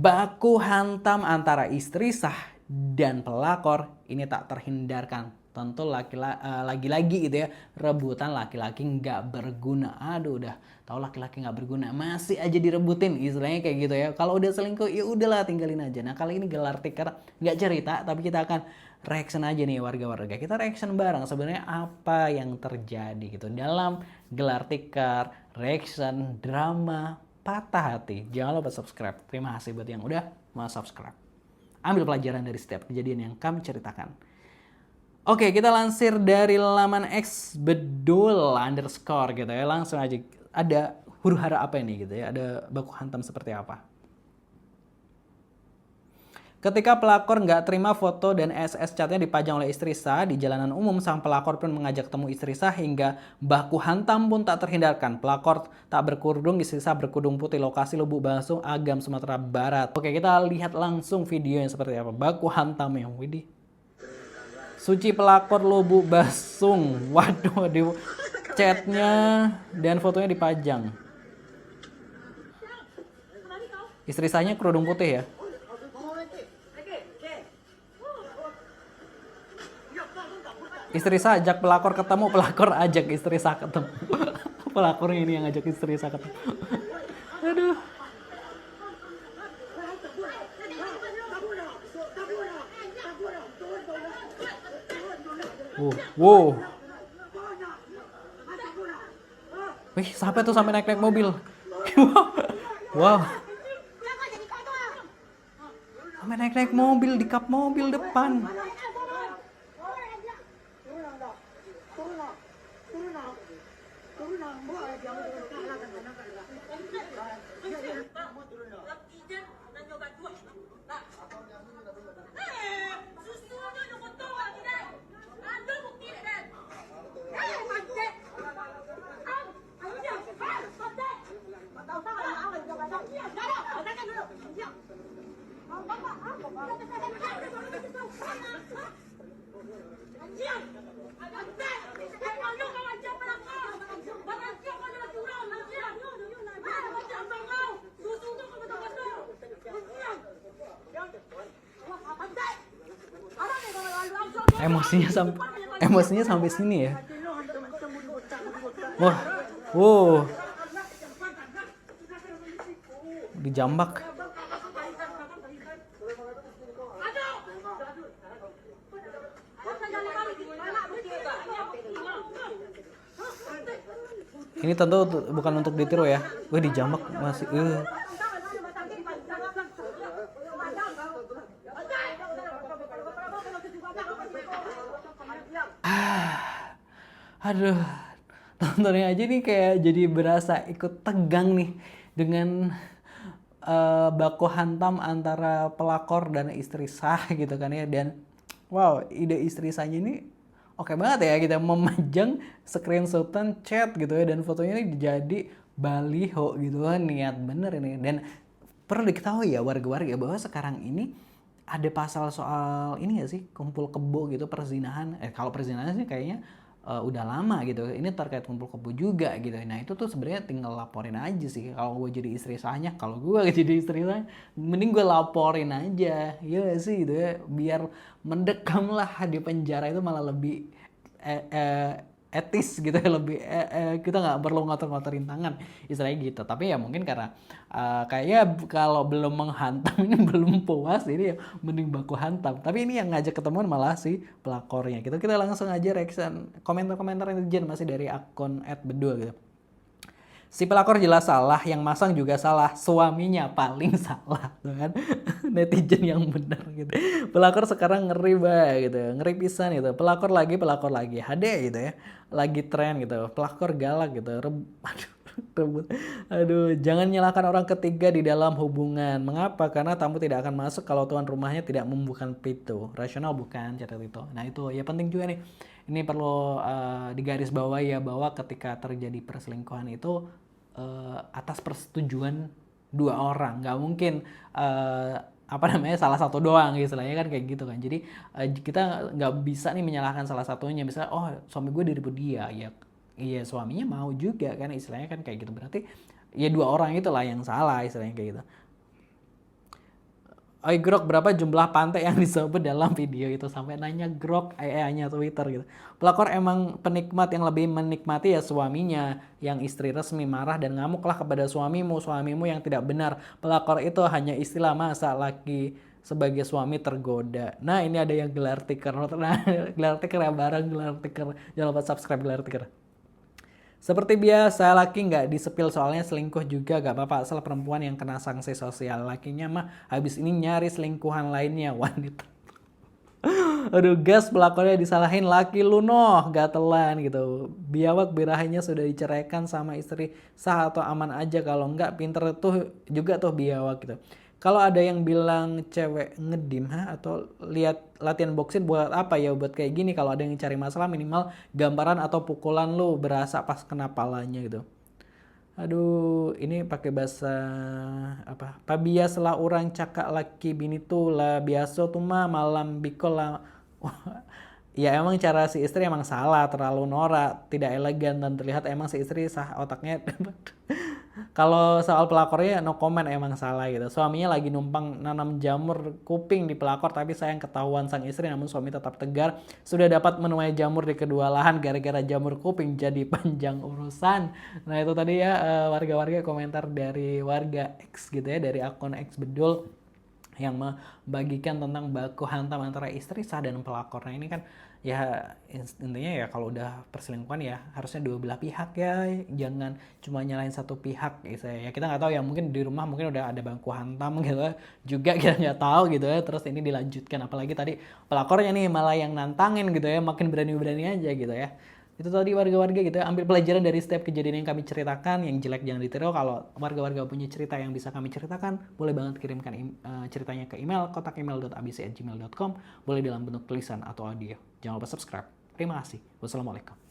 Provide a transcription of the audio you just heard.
Baku hantam antara istri sah dan pelakor ini tak terhindarkan. Tentu lagi-lagi gitu ya, rebutan laki-laki nggak berguna. Aduh, udah tahu laki-laki nggak berguna masih aja direbutin, istilahnya kayak gitu ya. Kalau udah selingkuh ya udahlah tinggalin aja. Nah kali ini gelar tikar nggak cerita, tapi kita akan reaction aja nih warga-warga. Kita reaction bareng sebenarnya apa yang terjadi gitu dalam gelar tikar, reaction, drama, patah hati. Jangan lupa subscribe. Terima kasih buat yang udah mau subscribe. Ambil pelajaran dari setiap kejadian yang kami ceritakan. Oke, kita lansir dari laman X bedul underscore gitu ya. Langsung aja, ada huru hara apa ini gitu ya. Ada baku hantam seperti apa. Ketika pelakor nggak terima foto dan SS chatnya dipajang oleh istri sah di jalanan umum, sang pelakor pun mengajak temu istri sah hingga baku hantam pun tak terhindarkan. Pelakor tak berkerudung, istri sah berkerudung putih, lokasi Lubuk Basung, Agam, Sumatera Barat. Oke, kita lihat langsung video yang seperti apa. Baku hantamnya, widih. Suci pelakor Lubuk Basung. Waduh, di chatnya dan fotonya dipajang. Istri sahnya kerudung putih ya. Istri sah ajak pelakor ketemu, pelakor ajak istri sah ketemu. Pelakor ini yang ajak istri sah ketemu. Aduh. Wow. Wih, siapa tuh sampai naik-naik mobil? Wow. Sampai naik-naik mobil, di kap mobil depan. Emosinya sampai sini ya. Wah, wow, dijambak. Ini tentu bukan untuk ditiru ya. Wah, dijambak masih. Aduh, tontonnya aja nih kayak jadi berasa ikut tegang nih dengan baku hantam antara pelakor dan istri sah gitu kan ya. Dan wow, ide istri sahnya ini oke banget ya, kita memajang screenshotan chat gitu ya, dan fotonya ini jadi baliho gitu kan, niat bener ini. Dan perlu diketahui ya warga-warga bahwa sekarang ini ada pasal soal ini gak sih, kumpul kebo gitu, perzinahan. Kalau perzinahan sih kayaknya udah lama gitu. Ini terkait kumpul kebo juga gitu. Nah itu tuh sebenarnya tinggal laporin aja sih. Kalau gue jadi istri sahnya, kalau gue jadi istri sahnya, mending gue laporin aja, iya gak sih gitu ya. Biar mendekam lah di penjara itu malah lebih etis gitu ya, lebih kita nggak perlu ngotor-ngotorin tangan istilahnya gitu. Tapi ya mungkin karena kayaknya kalau belum menghantam ini belum puas, ini ya mending baku hantam. Tapi ini yang ngajak ketemuan malah si pelakornya gitu. Kita langsung aja reaction komentar-komentar netizen masih dari akun @bedul gitu. Si pelakor jelas salah, yang masang juga salah, suaminya paling salah, tuh kan. Netizen yang benar gitu. Pelakor sekarang ngeri banget gitu, ngeri pisan gitu. Pelakor lagi, HD gitu ya, lagi tren gitu. Pelakor galak gitu, rebut. Aduh, jangan nyalahkan orang ketiga di dalam hubungan. Mengapa? Karena tamu tidak akan masuk kalau tuan rumahnya tidak membuka pintu. Rasional bukan, catat itu. Nah itu ya penting juga nih. Ini perlu digarisbawahi ya, bahwa ketika terjadi perselingkuhan itu atas persetujuan dua orang, nggak mungkin salah satu doang istilahnya kan kayak gitu kan. Jadi kita nggak bisa nih menyalahkan salah satunya. Misalnya oh suami gue diribut dia, ya iya suaminya mau juga kan istilahnya kan kayak gitu. Berarti ya dua orang itulah yang salah istilahnya kayak gitu. Oi Grok, berapa jumlah pantai yang disebut dalam video itu? Sampai nanya Grok, AI-nya Twitter gitu. Pelakor emang penikmat, yang lebih menikmati ya suaminya. Yang istri resmi marah dan ngamuklah kepada suamimu yang tidak benar. Pelakor itu hanya istilah, masa laki sebagai suami tergoda. Nah ini ada yang gelar tikar. Nah gelar tikar ya, bareng gelar tikar. Jangan lupa subscribe gelar tikar. Seperti biasa, laki nggak disepil soalnya selingkuh juga gak apa-apa asal perempuan yang kena sanksi sosial. Lakinya mah habis ini nyari selingkuhan lainnya, wanita. Aduh gas, pelakunya disalahin laki lu noh, gatelan gitu. Biawak birahinya sudah diceraikan sama istri, sah atau aman aja, kalau enggak pinter tuh juga tuh biawak gitu. Kalau ada yang bilang cewek ngedim, atau lihat latihan boxing buat apa ya, buat kayak gini. Kalau ada yang cari masalah minimal gambaran atau pukulan lu berasa pas kena palanya gitu. Aduh, ini pakai bahasa apa? Pabias lah orang cakak laki bini tuh lah biasa tuh mah malam bikol lah. Ya emang cara si istri emang salah, terlalu norak, tidak elegan dan terlihat emang si istri sah otaknya. Kalau soal pelakornya no comment, emang salah gitu. Suaminya lagi numpang nanam jamur kuping di pelakor tapi sayang ketahuan sang istri, namun suami tetap tegar. Sudah dapat menuai jamur di kedua lahan gara-gara jamur kuping jadi panjang urusan. Nah itu tadi ya warga-warga komentar dari warga X gitu ya, dari akun X Bedul yang membagikan tentang baku hantam antara istri sah dan pelakor. Nah ini kan ya intinya ya kalau udah perselingkuhan ya harusnya dua belah pihak ya, jangan cuma nyalain satu pihak gitu ya. Kita nggak tahu ya, mungkin di rumah mungkin udah ada baku hantam gitu juga, kita nggak tahu gitu ya. Terus ini dilanjutkan, apalagi tadi pelakornya nih malah yang nantangin gitu ya, makin berani-berani aja gitu ya. Itu tadi warga-warga gitu ya, ambil pelajaran dari setiap kejadian yang kami ceritakan. Yang jelek jangan ditiru. Kalau warga-warga punya cerita yang bisa kami ceritakan, boleh banget kirimkan ceritanya ke email kotakemail.abc@gmail.com, boleh dalam bentuk tulisan atau audio. Jangan lupa subscribe. Terima kasih. Wassalamualaikum.